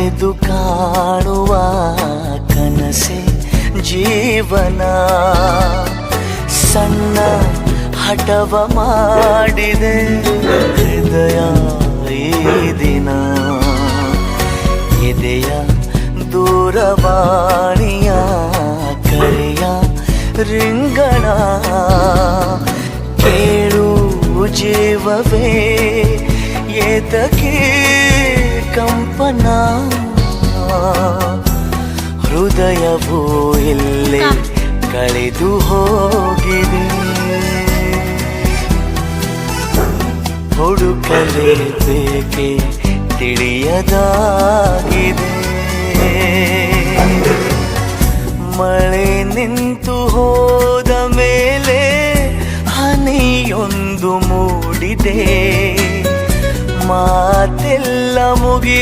ಅಲೆದು ಕಾಣುವ ಕನಸೆ ಜೀವನ. ಸಣ್ಣ ಹಠವ ಮಾಡಿದೆ ಹೃದಯ ಈ ದಿನ. ಎದೆಯ ದೂರವಾಣಿಯ ಕರೆಯ ರಿಂಗಣ. ಕೇಳು ಜೀವವೇ ಏತಕ್ಕೆ ಕಂಪನ. ಹೃದಯವೂ ಇಲ್ಲೇ ಕಳೆದು ಹೋಗಿದೆ. ಹುಡುಕಲೇಬೇಕೆ ತಿಳಿಯದಾಗಿದೆ. ಮಳೆ ನಿಂತು ಹೋದ ಮೇಲೆ ಹನಿಯೊಂದು ಮೂಡಿದೆ. ಮಾತೆಲ್ಲ ಮುಗಿ